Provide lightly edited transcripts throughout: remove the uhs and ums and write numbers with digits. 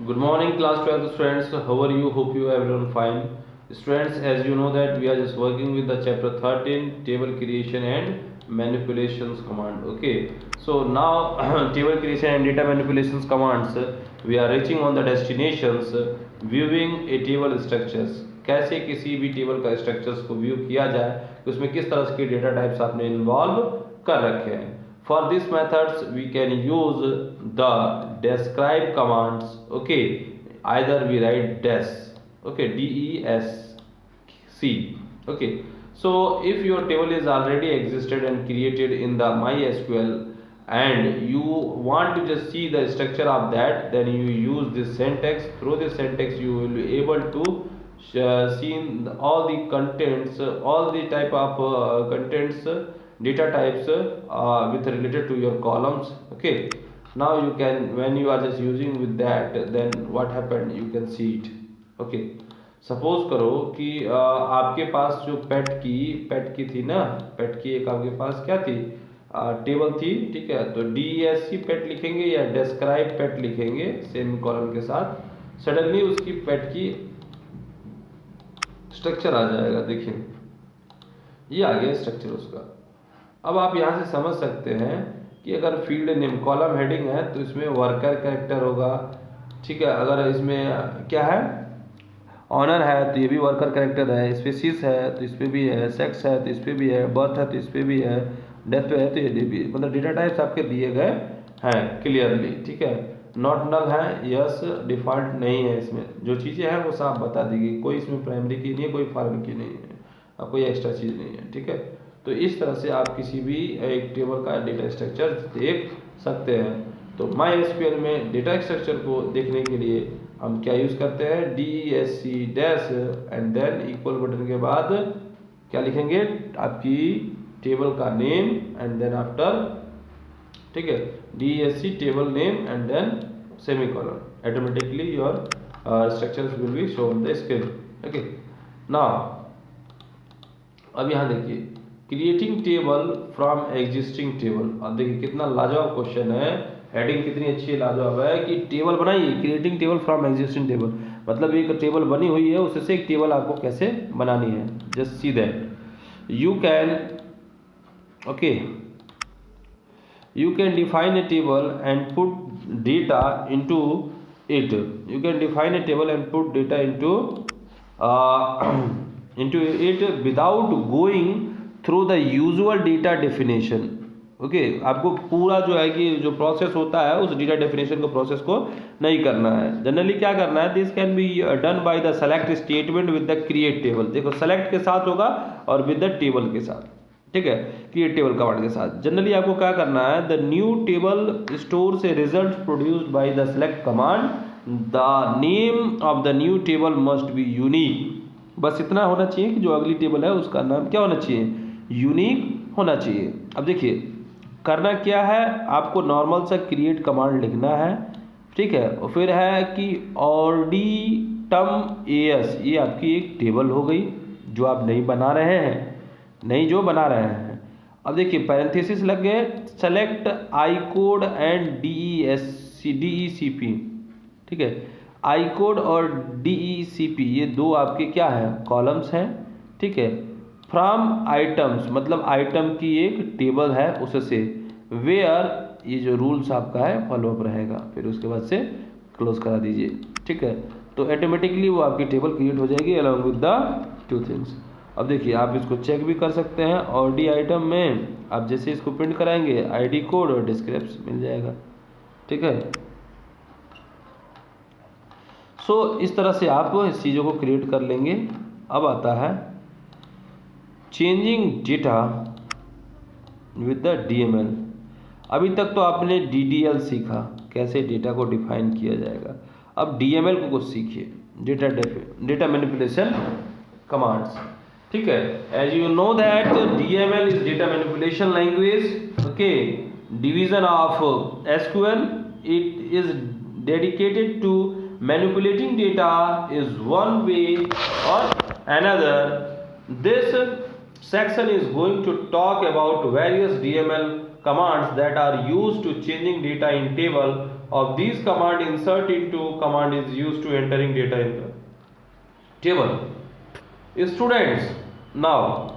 Good morning, class 12 students. How are you? Hope you everyone fine. Students, as you know that we are just working with the chapter 13, table creation and manipulations command. Okay. So now table creation and data manipulations commands. We are reaching on the destinations. Viewing a table structures. कैसे किसी भी table का structures को view किया जाए कि उसमें किस तरह के डेटा टाइप्स आपने इन्वॉल्व कर रखे हैं. For these methods we can use the describe commands. Okay, either we write des, okay, DESC. Okay, so if your table is already existed and created in the MySQL and you want to just see the structure of that, then you use this syntax. Through this syntax you will be able to see all the contents, all the type of contents, data types with related to your columns. Okay, now you can, when you are just using with that, then what happened, you can see it. Okay, suppose करो कि आपके पास जो पेट की थी ना, पेट की एक आपके पास क्या थी, टेबल थी. ठीक है, तो DESC पेट लिखेंगे या डिस्क्राइब पेट लिखेंगे सेम कॉलम के साथ, सडनली उसकी पेट की स्ट्रक्चर आ जाएगा. देखिए ये आ गया स्ट्रक्चर उसका. अब आप यहाँ से समझ सकते हैं कि अगर फील्ड नेम कॉलम हेडिंग है तो इसमें वर्कर कैरेक्टर होगा. ठीक है, अगर इसमें क्या है, ऑनर है तो ये भी वर्कर कैरेक्टर है, स्पेसीज है तो इस पर भी है, सेक्स है तो इस पर भी है, बर्थ है तो इस पर भी है, डेथ है तो ये भी, मतलब डेटा टाइप्स आपके दिए गए हैं क्लियरली. ठीक है, नॉट नल है, यस डिफॉल्ट नहीं है, इसमें जो चीज़ें हैं वो साफ बता दी गई, कोई इसमें प्राइमरी की नहीं है, कोई फॉरेन की नहीं है, और कोई एक्स्ट्रा चीज़ नहीं है. ठीक है, तो इस तरह से आप किसी भी एक टेबल का डेटा स्ट्रक्चर देख सकते हैं. तो MySQL में डेटा स्ट्रक्चर को देखने के लिए हम क्या यूज़ करते हैं, DESC dash and than equal button के बाद क्या लिखेंगे, आपकी टेबल का नेम एंड देन आफ्टर, ठीक है, DESC table name and then semicolon. Automatically your structures will be shown the screen. Okay, now अब यहाँ देखिए, creating table from existing table. अब देखिए कितना लाजवाब क्वेश्चन है, हेडिंग कितनी अच्छी लाजवाब है कि टेबल बनाइए, creating table from existing table, मतलब एक टेबल बनी हुई है उससे एक टेबल आपको कैसे बनानी है. Just see that you can, okay, you can define a table and put data into it. You can define a table and put data into it without going through the usual data definition. Okay, आपको पूरा जो है कि जो process होता है उस data definition को प्रोसेस को नहीं करना है. जनरली क्या करना है, this can be done by the select statement with the create table. देखो सेलेक्ट के साथ होगा और विद द टेबल के साथ. ठीक है, क्रिएट टेबल कमांड के साथ. जनरली आपको क्या करना है, द न्यू टेबल स्टोर से result produced by the select command, the name of the new table must be unique. बस इतना होना चाहिए कि जो अगली टेबल है उसका नाम क्या होना चाहिए, यूनिक होना चाहिए. अब देखिए करना क्या है, आपको नॉर्मल सा क्रिएट कमांड लिखना है. ठीक है, और फिर है कि ऑर्डिटम एस, ये आपकी एक टेबल हो गई जो आप नहीं बना रहे हैं, नहीं जो बना रहे हैं. अब देखिए पैरेंथेसिस लग गए, select I code and DECP. ठीक है, आई कोड और DECP ये दो आपके क्या हैं, कॉलम्स हैं. ठीक है, फ्रॉम आइटम्स मतलब आइटम की एक टेबल है उससे, वेयर ये जो रूल्स आपका है फॉलोअप रहेगा, फिर उसके बाद से क्लोज करा दीजिए. ठीक है, तो ऑटोमेटिकली वो आपकी टेबल क्रिएट हो जाएगी along with the two things. अब देखिए आप इसको चेक भी कर सकते हैं, और डी आइटम में आप जैसे इसको प्रिंट कराएंगे ID कोड और डिस्क्रिप्स मिल जाएगा. ठीक है, सो इस तरह से आप इस चीज़ों को क्रिएट कर लेंगे. अब आता है changing data with the DML. अभी तक तो आपने DDL सीखा, कैसे डेटा को डिफाइन किया जाएगा. अब DML को कुछ सीखिए, डेटा मैनिपुलेशन कमांड्स. ठीक है, as you know that DML is data manipulation language. Okay, division of SQL. It is dedicated to manipulating data is one way और another. This section is going to talk about various DML commands that are used to changing data in table of these command insert into command is used to entering data in the table. Students, now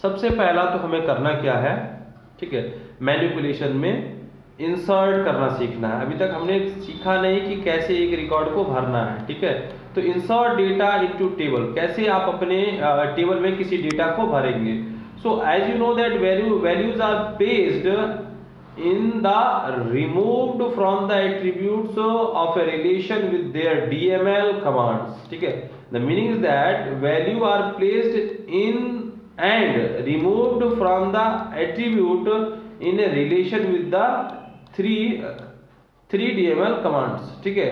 सबसे पहला तो हमें करना क्या है, ठीक है, manipulation में इंसर्ट करना सीखना है। अभी तक हमने सीखा नहीं कि कैसे एक रिकॉर्ड को भरना है, ठीक है। तो इंसर्ट डेटा इनटू टेबल, कैसे आप अपने टेबल में किसी डेटा को भरेंगे। So as you know that values are based in the removed from the attributes of a relation with their DML commands, ठीक है। The meaning is that value are placed in and removed from the attribute in a relation with the three DML commands, ठीक है।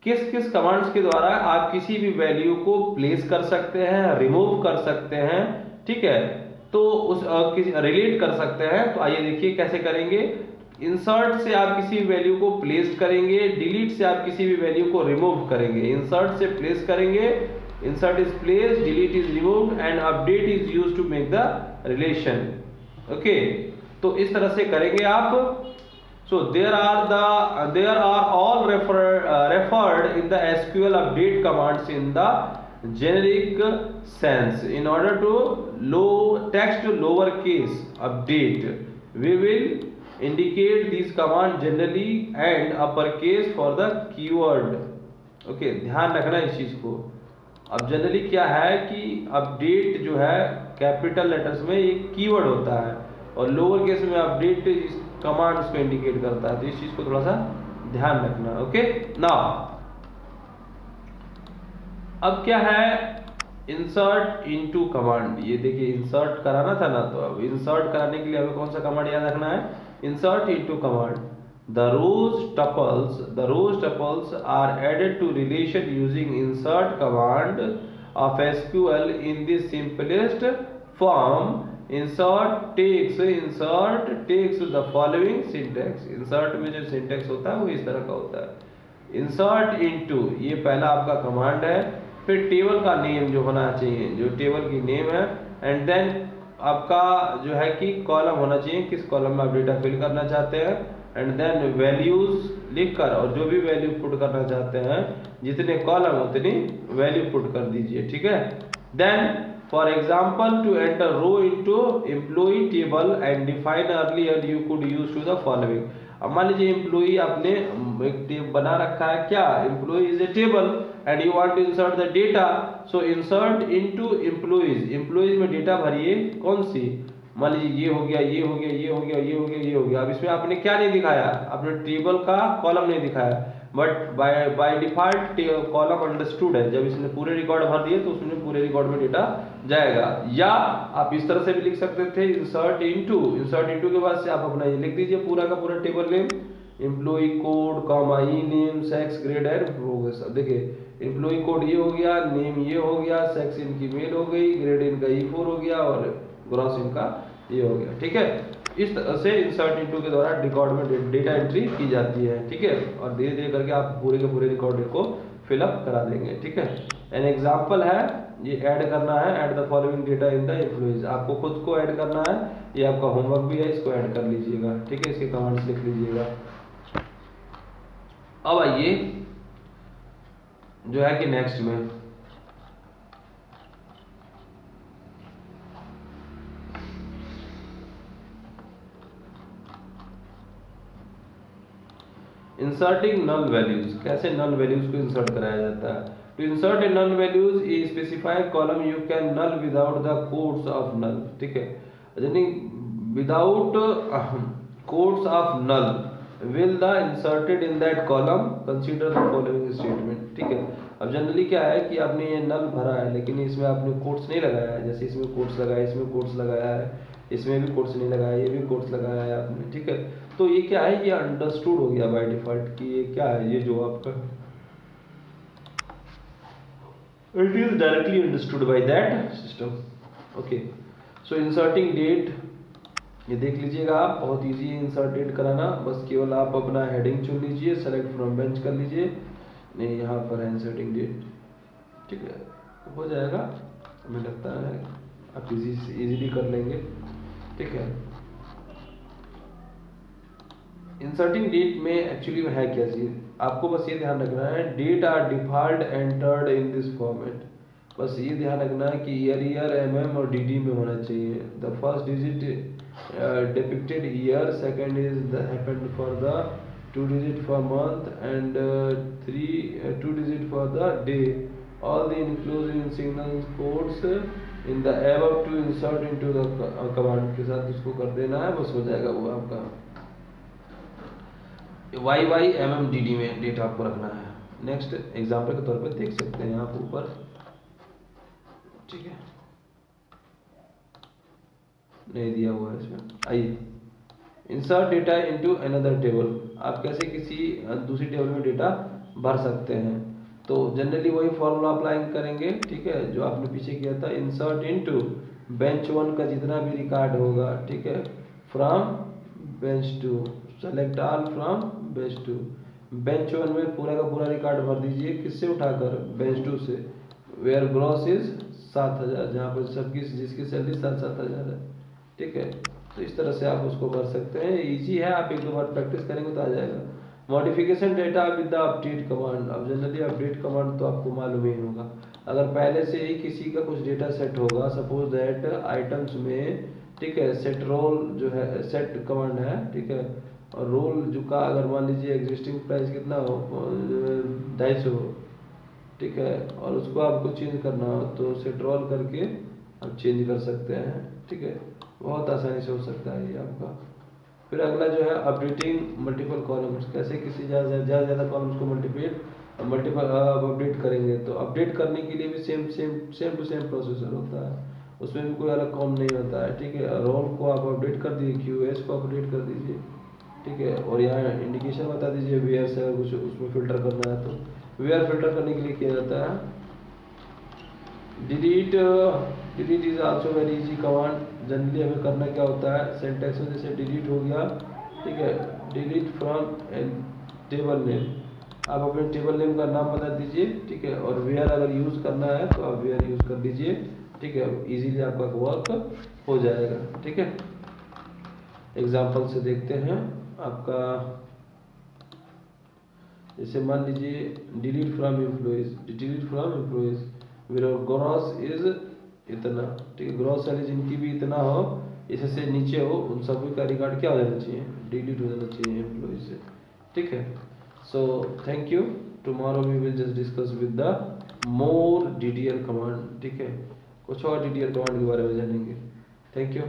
किस किस commands के द्वारा आप किसी भी वैल्यू को प्लेस कर सकते हैं, रिमूव कर सकते हैं, ठीक है, तो उस रिलेट कर सकते हैं। तो आइए देखिए कैसे करेंगे। इंसर्ट से आप किसी वैल्यू को प्लेस करेंगे, डिलीट से आप किसी भी वैल्यू को रिमूव करेंगे। इंसर्ट से प्लेस करेंगे, insert is placed, delete is removed and update is used to make the relation, okay। तो इस तरह से करेंगे आप। so there are all referred in the SQL update commands in the generic sense. In order to text lowercase update, we will indicate these commands generally and uppercase for the keyword, okay। ध्यान रखना इस चीज को। अब generally क्या है कि update जो है कैपिटल लेटर्स में एक कीवर्ड होता है और लोअर केस में अपडेट इस कमांड्स को इंडिकेट करता है, तो इस चीज को थोड़ा सा ध्यान रखना, ओके। नाउ अब क्या है, इंसर्ट इनटू कमांड। ये देखिए इंसर्ट कराना था ना, तो अब इंसर्ट कराने के लिए हमें कौन सा कमांड याद रखना है, insert into command. The rows tuples are added to relation using insert command of SQL in the simplest form. Insert takes the following syntax. Insert में जो syntax होता है वो इस तरह का होता है। Insert into, ये पहला आपका कमांड है। फिर टेबल का नेम जो होना चाहिए, जो टेबल की नेम है, एंड देन आपका जो है कि कॉलम होना चाहिए, किस कॉलम में आप डेटा फिल करना चाहते हैं, एंड देन वैल्यूज लिखकर, और जो भी वैल्यू पुट करना चाहते हैं, जितने कॉलम उतनी वैल्यू पुट कर दीजिए, ठीक है। Then for example to enter row into employee table and define earlier you could use to the following. अब मान लीजिए एम्प्लॉय आपने एक टेबल बना रखा है, क्या, employee is a table and you want to insert the data, so insert into employees. Employees में डेटा भरिए, कौन सी, मान लीजिए ये हो गया, ये हो गया, ये हो गया, ये हो गया, ये हो गया। अब इसमें आपने क्या नहीं दिखाया, आपने टेबल का कॉलम नहीं दिखाया, but by default column understood है। जब इसने पूरे रिकॉर्ड भर दिए तो उसमें पूरे रिकॉर्ड में डेटा जाएगा। या आप इस तरह से भी लिख सकते थे, इंसर्ट इनटू के बाद से आप अपना ये लिख दीजिए पूरा का पूरा table name, employee code comma E name sex grade and progress. अब देखिए एम्प्लॉय कोड ये हो गया, नेम ये हो गया, सेक्स इनकी मेल हो गई, ग्रेड इनका E4 हो गया और ग्रॉस इनका ये हो गया, ठीक है। इस तरह से इंसर्ट इनटू के द्वारा रिकॉर्ड में डेटा एंट्री की जाती है, ठीक है। और धीरे धीरे करके आप पूरे के पूरे रिकॉर्ड को फिलअप करा देंगे, ठीक है। एन एग्जांपल है, ये ऐड करना है, add the following data in the employees. आपको खुद को ऐड करना है, ये आपका होमवर्क भी है, इसको ऐड कर लीजिएगा, ठीक है। इसके कमांड्स लिख लीजिएगा। अब आइए जो है कि नेक्स्ट में इंसर्टिंग नल वैल्यूज, कैसे नल वैल्यूज को इंसर्ट कराया जाता है। To insert a null values a specified column you can null without the quotes of null, ठीक है। यानी without quotes of null will the inserted in that column consider the following statement, ठीक है। अब generally क्या है कि आपने ये नल भरा है लेकिन इसमें आपने कोट्स नहीं लगाया है, जैसे इसमें कोट्स लगाया, इसमें कोट्स लगाया है, इसमें भी कोट्स नहीं लगाया, ये भी कोट्स लगाया है आपने, ठीक है। तो ये क्या है, ये अंडरस्टूड हो गया बाय डिफॉल्ट कि ये क्या है, ये जो आपका it is directly understood by that system, okay. So inserting date, ये देख लीजिएगा आप, बहुत इजी है इंसर्ट डेट कराना। बस केवल आप अपना हेडिंग चुन लीजिए, सेलेक्ट फ्रॉम बेंच कर लीजिए, नहीं यहाँ पर है इंसर्टिंग डेट, ठीक है, तो हो जाएगा। हमें लगता है आप इजीली कर लेंगे, ठीक है। इंसर्टिंग डेट में एक्चुअली में है क्या चीज़, आपको बस ये ध्यान रखना है, date are default entered in this format. बस ये ध्यान रखना है कि ईयर एमएम और डीडी में होना चाहिए। The first digit depicted year, second is the happened for the 2 digit for month and 2 digit for the day. All the enclosing signal codes in the above to insert into the command के साथ उसको कर देना है, बस हो जाएगा वो आपका। YYMMDD में डेट आपको रखना है। नेक्स्ट एग्जाम्पल के तौर पे देख सकते हैं आप ऊपर, ठीक है, नहीं दिया हुआ है इसमें। आइए, insert data into another table, आप कैसे किसी दूसरी टेबल में डेटा भर सकते हैं। तो जनरली वही फॉर्मूला अप्लाई करेंगे, ठीक है, जो आपने पीछे किया था। इंसर्ट इनटू बेंच 1 का जितना भी रिकॉर्ड होगा, ठीक है, from bench 2, select all from bench 2। Bench 1 में पूरा का पूरा रिकॉर्ड भर दीजिए, किससे उठाकर, बेंच 2 से। वेयर ग्रॉस इज 7000, जहाँ पर सबकी जिसकी सैलरी 7,000 है, ठीक है। तो इस तरह से आप उसको भर सकते हैं, इजी है, आप एक दो बार प्रैक्टिस करेंगे तो आ जाएगा। Modification data with the update command, अब जनरली अपडेट कमांड तो आपको मालूम ही होगा। अगर पहले से ही किसी का कुछ डेटा सेट होगा, सपोज दैट आइटम्स में, ठीक है, सेट रोल जो है, सेट कमांड है, ठीक है, और रोल जो का अगर मान लीजिए एग्जिस्टिंग प्राइस कितना हो, 250 हो, ठीक है, और उसको आपको चेंज करना हो तो सेट रोल करके आप चेंज कर सकते हैं, ठीक है, बहुत आसानी से हो सकता है ये आपका। फिर अगला जो है अपडेटिंग मल्टीपल कॉलम्स, कैसे किसी ज़्यादा कॉलम्स को मल्टीपल अपडेट करेंगे। तो अपडेट करने के लिए भी सेम टू सेम प्रोसेसर होता है, उसमें भी कोई अलग कॉम नहीं होता है, ठीक है। रोल को आप अपडेट कर दीजिए, क्यूएस को अपडेट कर दीजिए, ठीक है, और यहाँ इंडिकेशन बता दीजिए वेयर से अगर कुछ उसमें फिल्टर करना है तो वेयर फिल्टर करने के लिए किया जाता है। Delete is also very easy command. Generally हमें करना क्या होता है, सिंटैक्स में जैसे डिलीट हो गया, ठीक है, डिलीट फ्रॉम टेबल नेम, आप अपने टेबल नेम का नाम बता दीजिए, ठीक है, और वेयर अगर यूज़ करना है तो आप वेयर यूज़ कर दीजिए, ठीक है, इजीली आपका वर्क हो जाएगा, ठीक है। एग्जाम्पल से देखते हैं आपका, जैसे मान लीजिए delete from employees where gross is इतना, ठीक है, ग्रॉस सैलरी जिनकी भी इतना हो, इसे से नीचे हो, उन सभी का रिकॉर्ड क्या हो जाना चाहिए, डिलीट हो जाना चाहिए एम्प्लॉइज से, ठीक है। So thank you, tomorrow we will just discuss with the more DDL command, ठीक है, कुछ और डीडीएल कमांड के बारे में जानेंगे। Thank you.